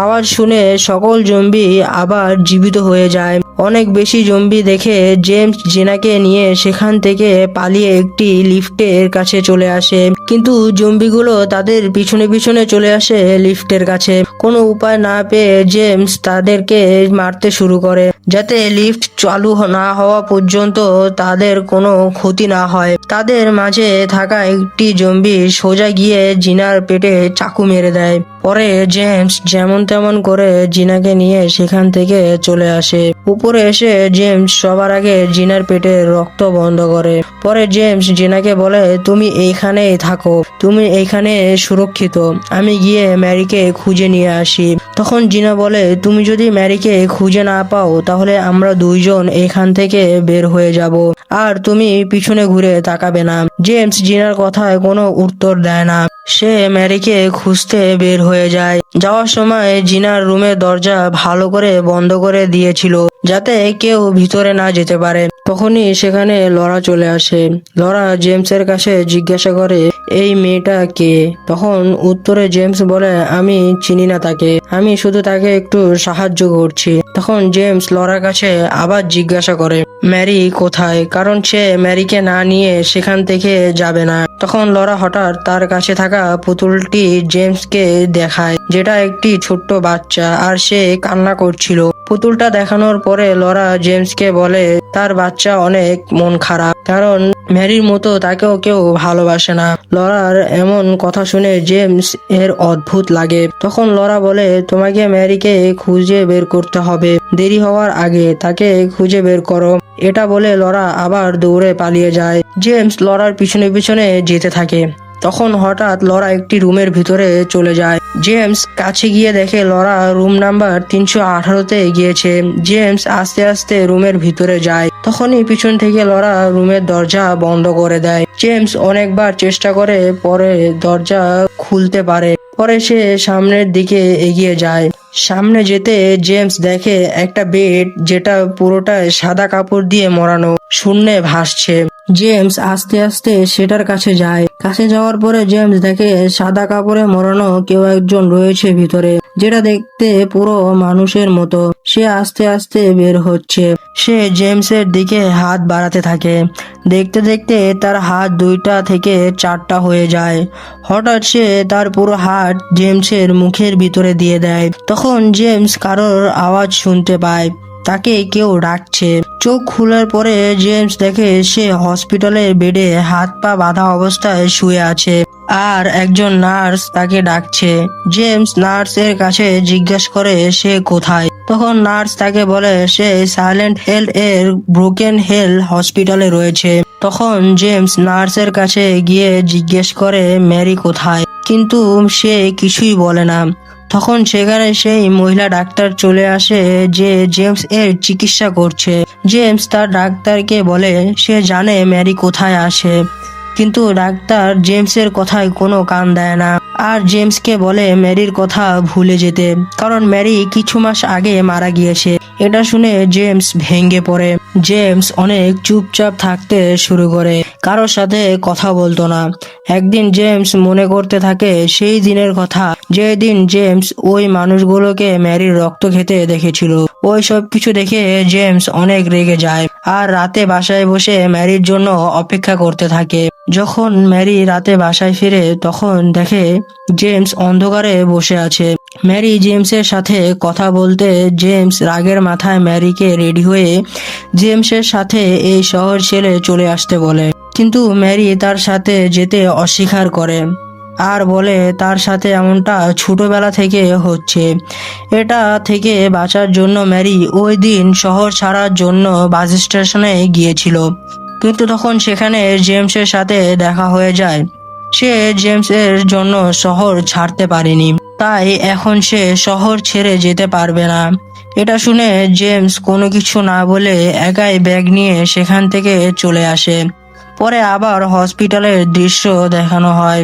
আওয়াজ শুনে সকল জম্বি আবার জীবিত হয়ে যায়। অনেক বেশি জম্বি দেখে জেমস জিনাকে নিয়ে সেখান থেকে পালিয়ে একটি লিফটের কাছে চলে আসে, কিন্তু জম্বিগুলো তাদের পিছনে পিছনে চলে আসে লিফটের কাছে। কোনো উপায় না পেয়ে জেমস তাদেরকে মারতে শুরু করে, যাতে লিফট চালু না হওয়া পর্যন্ত তাদের কোনো ক্ষতি না হয়। তাদের মাঝে থাকা একটি জম্বি সোজা গিয়ে জিনার পেটে চাকু মেরে দেয়। পরে জেমস যেমন তেমন করে জিনাকে নিয়ে সেখান থেকে চলে আসে। উপরে এসে জেমস সবার আগে জিনার পেটে রক্ত বন্ধ করে। পরে জেমস জিনাকে বলে তুমি এইখানেই থাকো, তুমি এইখানে সুরক্ষিত, আমি গিয়ে ম্যারিকে খুঁজে নিয়ে আসি। তখন জিনা বলে তুমি যদি ম্যারিকে খুঁজে না পাও, তাহলে আমরা দুইজন এখান থেকে বের হয়ে যাব, আর তুমি পিছনে ঘুরে তাকাবে না। জেমস জিনার কথায় কোনো উত্তর দেয় না। সে ম্যারিকে খুঁজতে বের হয়ে যায়। যাওয়ার সময় জিনার রুমের দরজা ভালো করে বন্ধ করে দিয়েছিল যাতে কেউ ভিতরে না যেতে পারে। তখনই সেখানে লরা চলে আসে। লরা জেমসের কাছে জিজ্ঞাসা করে এই মেয়েটা কে। তখন উত্তরে জেমস বলে আমি চিনি না তাকে, আমি শুধু তাকে একটু সাহায্য করছি। তখন জেমস লরার কাছে আবার জিজ্ঞাসা করে ম্যারি কোথায়, কারণ সে ম্যারিকে না নিয়ে সেখান থেকে যাবে না। তখন লরা হঠাৎ তার কাছে থাকা পুতুলটি জেমসকে দেখায়, যেটা একটি ছোট্ট বাচ্চা আর সে কান্না করছিল। পুতুলটা দেখানোর পরে লরা জেমসকে বলে তার বাচ্চা অনেক মন খারাপ, কারণ ম্যারির মতো তাকেও কেউ ভালোবাসে না। লরার এমন কথা শুনে জেমস এর অদ্ভুত লাগে। তখন লরা বলে তোমাকে ম্যারিকে খুঁজে বের করতে হবে, দেরি হওয়ার আগে তাকে খুঁজে বের করো। এটা বলে লরা আবার দৌড়ে পালিয়ে যায়। জেমস লরার পিছনে পিছনে যেতে থাকে। তখন হঠাৎ লরা একটি রুমের ভিতরে চলে যায়। জেমস কাছে গিয়ে দেখে লরা রুম নাম্বার 318-তে গিয়েছে। জেমস আস্তে আস্তে রুমের ভিতরে যায়। তখনই পিছন থেকে লরা রুমের দরজা বন্ধ করে দেয়। জেমস অনেকবার চেষ্টা করে পরে দরজা খুলতে পারে। পরে সে সামনের দিকে এগিয়ে যায়। সামনে যেতে জেমস দেখে একটা বেড, যেটা পুরোটাই সাদা কাপড় দিয়ে মোড়ানো, শূন্যে ভাসছে। জেমস আস্তে আস্তে সেটার কাছে যায়। কাছে যাওয়ার পরে জেমস দেখে সাদা কাপড়ে মোড়ানো কেউ একজন রয়েছে ভিতরে, যেটা দেখতে পুরো মানুষের মতো। সে আস্তে আস্তে বের হচ্ছে। সে জেমসের দিকে হাত বাড়াতে থাকে। দেখতে দেখতে তার হাত 2টা থেকে 4টা হয়ে যায়। হঠাৎ সে তার পুরো হাত জেমসের মুখের ভিতরে দিয়ে দেয়। তখন জেমস কারোর আওয়াজ শুনতে পায়, তাকে কেউ ডাকছে। চোখ খোলার পরে জেমস দেখে সে হসপিটালের বেডে হাত পা বাঁধা অবস্থায় শুয়ে আছে আর একজন নার্স তাকে ডাকছে। জেমস নার্সের কাছে জিজ্ঞাসা করে সে কোথায়। তখন নার্স তাকে বলে সে সাইলেন্ট হেল এর ব্রোকেন হেল হসপিটালে রয়েছে। তখন জেমস নার্সের কাছে গিয়ে জিজ্ঞেস করে ম্যারি কোথায়, কিন্তু সে কিছুই বলে না। তখন সেখানে সেই মহিলা ডাক্তার চলে আসে যে জেমস এর চিকিৎসা করছে। জেমস তার ডাক্তারকে বলে সে জানে ম্যারি কোথায় আসে, কিন্তু ডাক্তার জেমসের কথায় কোনো কান দেয় না আর জেমসকে বলে ম্যারির কথা ভুলে যেতে, কারণ ম্যারি কিছু মাস আগে মারা গিয়েছে। এটা শুনে জেমস ভেঙে পড়ে। জেমস অনেক চুপচাপ থাকতে শুরু করে, কারোর সাথে কথা বলতো না। একদিন জেমস মনে করতে থাকে সেই দিনের কথা, যে দিন জেমস ওই মানুষগুলোকে ম্যারির রক্ত খেতে দেখেছিল। ওই সব কিছু দেখে জেমস অনেক রেগে যায় আর রাতে বাসায় বসে ম্যারির জন্য অপেক্ষা করতে থাকে। যখন ম্যারি রাতে বাসায় ফিরে তখন দেখে জেমস অন্ধকারে বসে আছে। ম্যারি জেমসের সাথে কথা বলতে জেমস রাগের মাথায় ম্যারিকে রেডি হয়ে জেমসের সাথে এই শহর ছেড়ে চলে আসতে বলে, কিন্তু ম্যারি তার সাথে যেতে অস্বীকার করে আর বলে তার সাথে এমনটা ছোটবেলা থেকে হচ্ছে। এটা থেকে বাঁচার জন্য ম্যারি ওই দিন শহর ছাড়ার জন্য বাস স্টেশনে গিয়েছিল, কিন্তু তখন সেখানে জেমসের সাথে দেখা হয়ে যায়। সে জেমসের জন্য শহর ছাড়তে পারেনি, তাই এখন সে শহর ছেড়ে যেতে পারবে না। এটা শুনে জেমস কোনো কিছু না বলে একাই ব্যাগ নিয়ে সেখান থেকে চলে আসে। পরে আবার হসপিটালের দৃশ্য দেখানো হয়,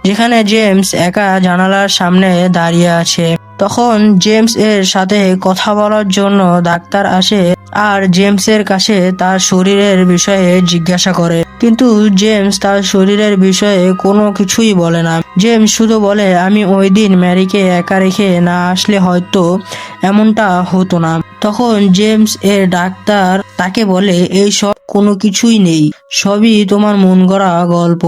যেখানে জেমস একা জানালার সামনে দাঁড়িয়ে আছে। তখন জেমস এর সাথে কথা বলার জন্য ডাক্তার আসে আর জেমসের কাছে তার শরীরের বিষয়ে জিজ্ঞাসা করে, কিন্তু জেমস তার শরীরের বিষয়ে কোনো কিছুই বলে না। জেমস শুধু বলে আমি ওই দিন ম্যারিকে একা রেখে না আসলে হয়তো এমনটা হতো না। তখন জেমস এর ডাক্তার তাকে বলে এই সব কোনো কিছুই নেই, সবই তোমার মন গড়া গল্প,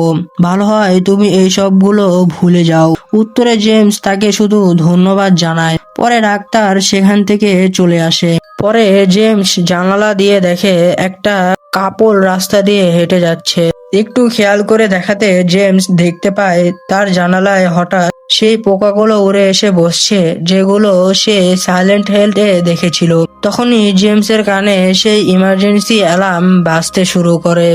ভালো হয় তুমি এই সবগুলো ভুলে যাও। উত্তরে জেমস তাকে শুধু ধন্যবাদ জানায়। পরে ডাক্তার সেখান থেকে চলে আসে। পরে জেমস জানালা দিয়ে দেখে একটা কাপড় রাস্তা দিয়ে হেঁটে যাচ্ছে। একটু খেয়াল করে দেখাতে জেমস দেখতে পায় তার জানালায় হঠাৎ সেই পোকাগুলো উড়ে এসে বসছে, যেগুলো সে সাইলেন্ট হেলথ এ দেখেছিল। তখনই জেমসের কানে সেই ইমার্জেন্সি অ্যালার্ম বাজতে শুরু করে।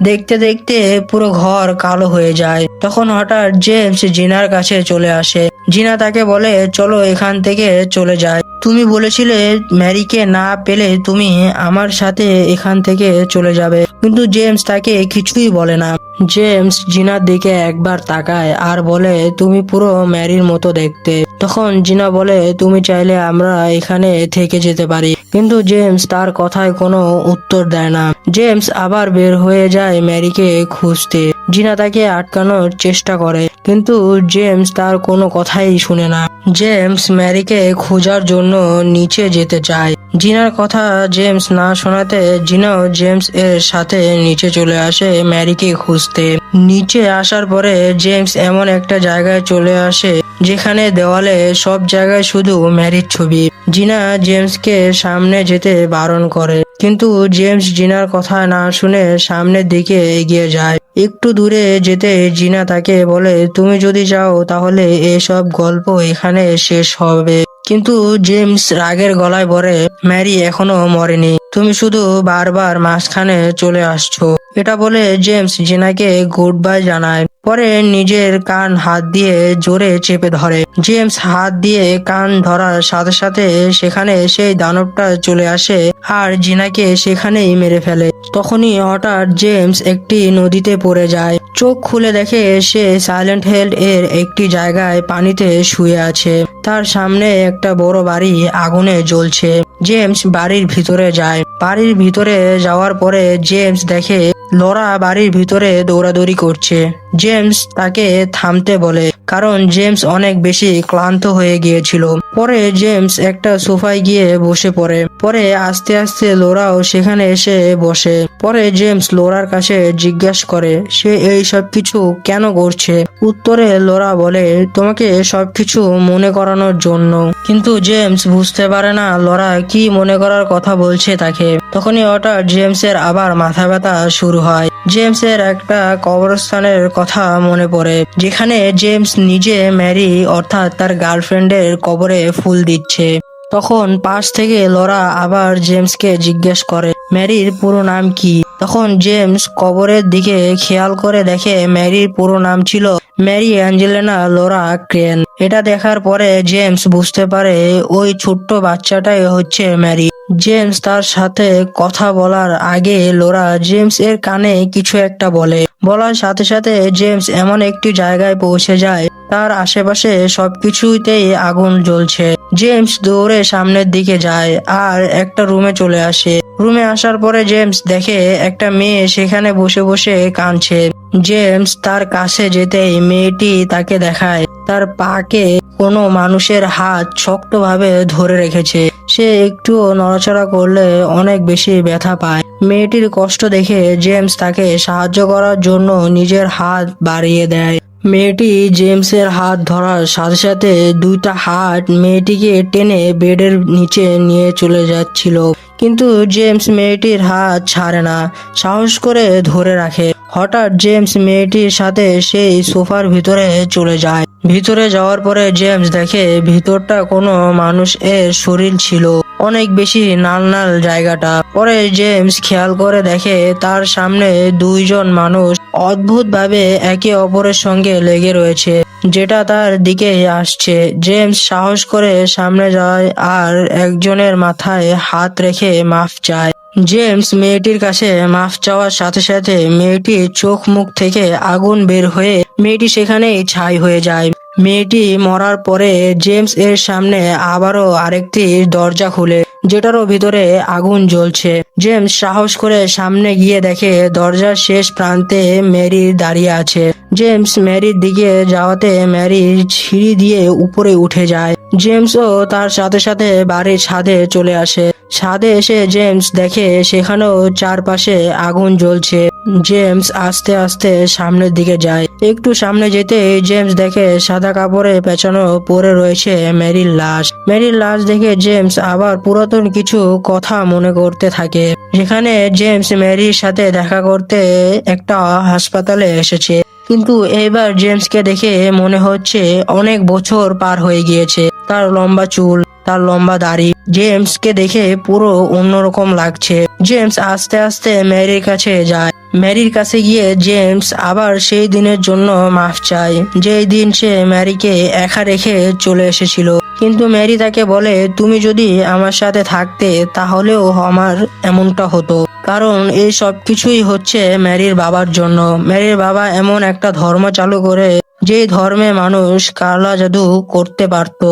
দেখতে দেখতে পুরো ঘর কালো হয়ে যায়। তখন হঠাৎ জেমস জিনার কাছে চলে আসে। জিনা তাকে বলে, চলো এখান থেকে চলে যাই। তুমি বলেছিলে ম্যারিকে না পেলে তুমি আমার সাথে এখান থেকে চলে যাবে, কিন্তু জেমস তাকে কিছুই বলে না। জেমস জিনার দিকে একবার তাকায় আর বলে, তুমি পুরো ম্যারির মতো দেখতে। তখন জিনা বলে, তুমি চাইলে আমরা এখানে থেকে যেতে পারি, কিন্তু জেমস তার কথায় কোনো উত্তর দেয় না। জেমস আবার বের হয়ে যায় ম্যারিকে খুঁজতে। জিনা তাকে আটকানোর চেষ্টা করে, কিন্তু জেমস তার কোনো কথাই শুনে না। জেমস ম্যারিকে খোঁজার জন্য নিচে যেতে চায়। জিনার কথা জেমস না শোনাতে জিনাও জেমস এর সাথে নিচে চলে আসে ম্যারিকে খুঁজতে। নিচে আসার পরে জেমস এমন একটা জায়গায় চলে আসে যেখানে দেওয়ালে সব জায়গায় শুধু ম্যারির ছবি। জিনা জেমসকে সামনে যেতে বারণ করে, কিন্তু জেমস জিনার কথা না শুনে সামনের দিকে এগিয়ে যায়। একটু দূরে যেতে জিনা তাকে বলে, তুমি যদি চাও তাহলে এসব গল্প এখানে শেষ হবে। কিন্তু জেমস রাগের গলায় বলে, ম্যারি এখনো মরেনি, তুমি শুধু বারবার মাঝখানে চলে আসছো। এটা বলে জেমস জিনাকে গুড বাই জানায়, পরে নিজের কান হাত দিয়ে জোরে চেপে ধরে। জেমস হাত দিয়ে কান ধরার সাথে সাথে সেখানে সেই দানবটা চলে আসে আর জিনাকে সেখানেই মেরে ফেলে। তখনই হঠাৎ জেমস একটি নদীতে পড়ে যায়। চোখ খুলে দেখে সে সাইলেন্ট হিল এর একটি জায়গায় পানিতে শুয়ে আছে। তার সামনে একটা বড় বাড়ি আগুনে জ্বলছে। জেমস বাড়ির ভিতরে যায়। বাড়ির ভিতরে যাওয়ার পরে জেমস দেখে লরা বাড়ির ভিতরে দৌড়াদৌড়ি করছে। জেমস তাকে থামতে বলে, কারণ জেমস অনেক বেশি ক্লান্ত হয়ে গিয়েছিল। পরে জেমস একটা সোফায় গিয়ে বসে পড়ে। পরে আস্তে আস্তে লোরাও সেখানে এসে বসে। পরে জেমস লোরার কাছে জিজ্ঞাসা করে সে এই সব কিছু কেন করছে। উত্তরে লোরা বলে, তোমাকে সবকিছু মনে করানোর জন্য। কিন্তু জেমস বুঝতে পারে না লোরা কি মনে করার কথা বলছে তাকে। তখনই হঠাৎ জেমসের আবার মাথা ব্যথা শুরু হয়। জেমসের একটা কবরস্থানের কথা মনে পড়ে, যেখানে জেমস নিজে ম্যারি অর্থাৎ তার গার্লফ্রেন্ডের কবরে ফুল দিচ্ছে। তখন পাশ থেকে লরা আবার জেমসকে জিজ্ঞেস করে, ম্যারির পুরো নাম কি। তখন জেমস কবরের দিকে খেয়াল করে দেখে ম্যারির পুরো নাম ছিল ম্যারি অ্যাঞ্জেলিনা লরা ক্রেন। এটা দেখার পরে জেমস বুঝতে পারে ওই ছোট্ট বাচ্চাটাই হচ্ছে ম্যারি। জেমস তার সাথে কথা বলার আগে লোরা জেমস এর কানে কিছু একটা বলে। বলার সাথে সাথে জেমস এমন একটি জায়গায় পৌঁছে যায়, তার আশেপাশে সবকিছুতেই আগুন জ্বলছে। জেমস দৌড়ে সামনের দিকে যায় আর একটা রুমে চলে আসে। রুমে আসার পরে জেমস দেখে একটা মেয়ে সেখানে বসে বসে কাঁদছে। জেমস তার কাছে যেতেই মেয়েটি তাকে দেখায় তার পাকে কোনো মানুষের হাত শক্তভাবে ধরে রেখেছে। সে একটুও নড়াচড়া করলে অনেক বেশি ব্যথা পায়। মেয়েটির কষ্ট দেখে জেমস তাকে সাহায্য করার জন্য নিজের হাত বাড়িয়ে দেয়। মেয়েটি জেমসের হাত ধরার সাথে সাথে দুইটা হাত মেয়েটিকে টেনে বেডের নিচে নিয়ে চলে যাচ্ছিল, কিন্তু জেমস মেয়েটির হাত ছাড়ে না, সাহস করে ধরে রাখে। হঠাৎ জেমস মেয়েটির সাথে সেই সোফার ভিতরে চলে যায়। ভিতরে যাওয়ার পরে জেমস দেখে ভিতরটা কোনো মানুষ এর শরীর ছিল, অনেক বেশি নাল নাল জায়গাটা। পরে জেমস খেয়াল করে দেখে তার সামনে দুইজন মানুষ অদ্ভুত ভাবে একে অপরের সঙ্গে লেগে রয়েছে, যেটা তার দিকে আসছে। জেমস সাহস করে সামনে যায় আর একজনের মাথায় হাত রেখে মাফ চায়। জেমস মেয়েটির কাছে মাফ চাওয়ার সাথে সাথে মেয়েটির চোখ মুখ থেকে আগুন বের হয়ে মেয়েটি সেখানেই ছাই হয়ে যায়। মেয়েটি মরার পরে জেমস এর সামনে আবারও আরেকটি দরজা খুলে, যেটারও ভিতরে আগুন জ্বলছে। জেমস সাহস করে সামনে গিয়ে দেখে দরজার শেষ প্রান্তে ম্যারি দাঁড়িয়ে আছে। জেমস ম্যারির দিকে যাওয়াতে ম্যারি সিঁড়ি দিয়ে উপরে উঠে যায়। জেমসও তার সাথে সাথে বাড়ির ছাদে চলে আসে। ছাদে এসে জেমস দেখে সেখানেও চারপাশে আগুন জ্বলছে। জেমস আস্তে আস্তে সামনের দিকে যায়। একটু সামনে যেতে জেমস দেখে সাদা কাপড়ে পেঁচানো পড়ে রয়েছে ম্যারির লাশ। ম্যারির লাশ দেখে জেমস আবার পুরাতন কিছু কথা মনে করতে থাকে, যেখানে জেমস ম্যারির সাথে দেখা করতে একটা হাসপাতালে এসেছে। কিন্তু এবার জেমসকে দেখে মনে হচ্ছে অনেক বছর পার হয়ে গিয়েছে। তার লম্বা চুল, তার লম্বা দাড়ি। জেমসকে দেখে পুরো অন্যরকম লাগছে। জেমস আস্তে আস্তে ম্যারির কাছে যায়। ম্যারির কাছে গিয়ে জেমস আবার সেই দিনের জন্য মাফ চায়, যেই দিন সে ম্যারিকে একা রেখে চলে এসেছিল। কিন্তু ম্যারি তাকে বলে, তুমি যদি আমার সাথে থাকতে তাহলেও আমার এমনটা হতো। কারণ এই সব কিছুই হচ্ছে ম্যারির বাবার জন্য। ম্যারির বাবা এমন একটা ধর্ম চালু করে, যেই ধর্মে মানুষ কালা জাদু করতে পারত,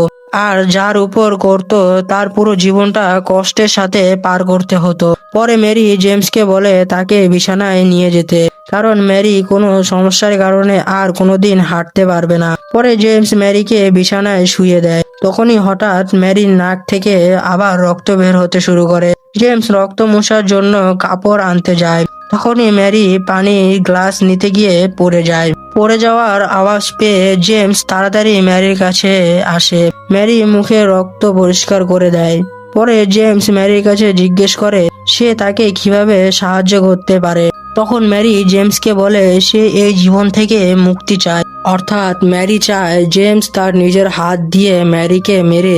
আর যার উপর করত তার পুরো জীবনটা কষ্টের সাথে পার করতে হতো। পরে ম্যারি জেমসকে বলে তাকে বিছানায় নিয়ে যেতে, কারণ ম্যারি কোনো সমস্যার কারণে আর কোনোদিন হাঁটতে পারবে না। পরে জেমস ম্যারিকে বিছানায় শুয়ে দেয়। তখনই হঠাৎ ম্যারির নাক থেকে আবার রক্ত বের হতে শুরু করে। জেমস রক্ত মোছার জন্য কাপড় আনতে যায়। তখনই ম্যারি পানির গ্লাস নিতে গিয়ে পড়ে যায়। পড়ে যাওয়ার আওয়াজ পেয়ে জেমস তাড়াতাড়ি ম্যারির কাছে আসে। ম্যারি মুখে রক্ত পরিষ্কার করে দেয়। পরে জেমস ম্যারির কাছে জিজ্ঞেস করে সে তাকে কিভাবে সাহায্য করতে পারে। তখন ম্যারি জেমসকে বলে সে এই জীবন থেকে মুক্তি চায়। অর্থাৎ ম্যারি চায় জেমস তার নিজের হাত দিয়ে ম্যারিকে মেরে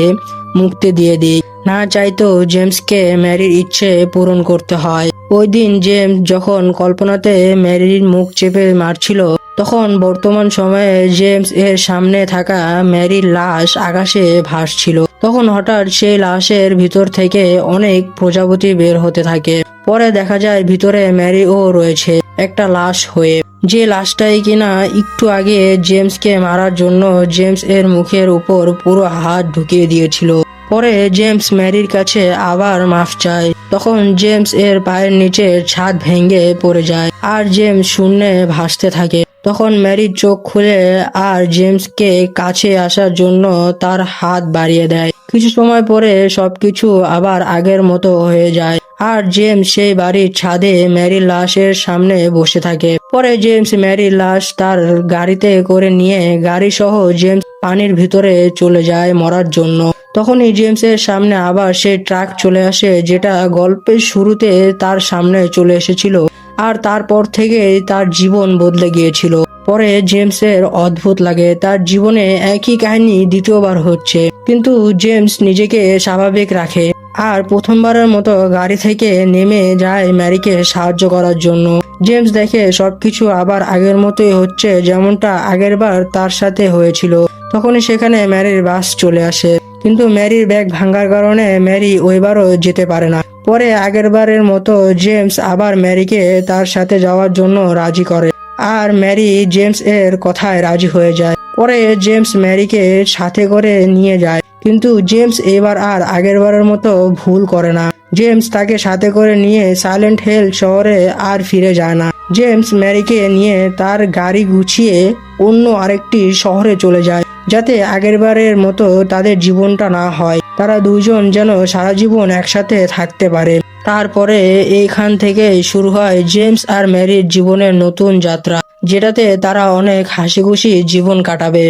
মুক্তি দিয়ে দিক। না চাইতো জেমসকে ম্যারির ইচ্ছে পূরণ করতে হয়। ওই দিন জেমস যখন কল্পনাতে ম্যারির মুখ চেপে মারছিল, তখন বর্তমান সময়ে জেমস এর সামনে থাকা ম্যারির লাশ আকাশে ভাসছিল। তখন হঠাৎ সেই লাশের ভিতর থেকে অনেক প্রজাপতি বের হতে থাকে। পরে দেখা যায় ভিতরে ম্যারিও রয়েছে একটা লাশ হয়ে, যে লাশটাই কিনা একটু আগে জেমসকে মারার জন্য জেমস এর মুখের উপর পুরো হাত ঢুকিয়ে দিয়েছিল। পরে জেমস ম্যারির কাছে আবার মাফ চায়। তখন জেমস এর পায়ের নিচে ছাদ ভেঙে পড়ে যায় আর জেমস শূন্যে ভাসতে থাকে। তখন ম্যারির চোখ খুলে আর জেমসকে কাছে আসার জন্য তার হাত বাড়িয়ে দেয়। কিছু সময় পরে সবকিছু আবার আগের মতো হয়ে যায় আর জেমস সেই বাড়ির ছাদে ম্যারির লাশের সামনে বসে থাকে। পরে জেমস ম্যারির লাশ তার গাড়িতে করে নিয়ে গাড়ি সহ জেমস পানির ভিতরে চলে যায় মরার জন্য। তখনই জেমসের সামনে আবার সেই ট্রাক চলে আসে, যেটা গল্পের শুরুতে তার সামনে চলে এসেছিল, আর তারপর থেকে তার জীবন বদলে গিয়েছিল। পরে জেমসের অদ্ভুত লাগে তার জীবনে একই কাহিনী দ্বিতীয়বার হচ্ছে, কিন্তু জেমস নিজেকে স্বাভাবিক রাখে আর প্রথমবারের মতো গাড়ি থেকে নেমে যায় ম্যারিকে সাহায্য করার জন্য। জেমস দেখে সবকিছু আবার আগের মতোই হচ্ছে, যেমনটা আগেরবার তার সাথে হয়েছিল। তখনই সেখানে ম্যারির বাস চলে আসে, কিন্তু ম্যারির ব্যাগ ভাঙার কারণে ম্যারি ওইবারও যেতে পারে না। পরে আগেরবারের মতো জেমস আবার ম্যারিকে তার সাথে যাওয়ার জন্য রাজি করে আর ম্যারি জেমস এর কথায় রাজি হয়ে যায়। পরে জেমস ম্যারিকে সাথে করে নিয়ে যায়, কিন্তু জেমস এবার আর আগেরবারের মতো ভুল করে না। জেমস তাকে সাথে করে নিয়ে সাইলেন্ট হিল শহরে আর ফিরে যায় না। জেমস ম্যারিকে নিয়ে তার গাড়ি গুছিয়ে অন্য আরেকটি শহরে চলে যায়, যাতে আগেরবারের মতো তাদের জীবনটা না হয়, তারা দুইজন যেন সারা জীবন একসাথে থাকতে পারে। তারপরে এইখান থেকে শুরু হয় জেমস আর ম্যারির জীবনের নতুন যাত্রা, যেটাতে তারা অনেক হাসি খুশি জীবন কাটাবে।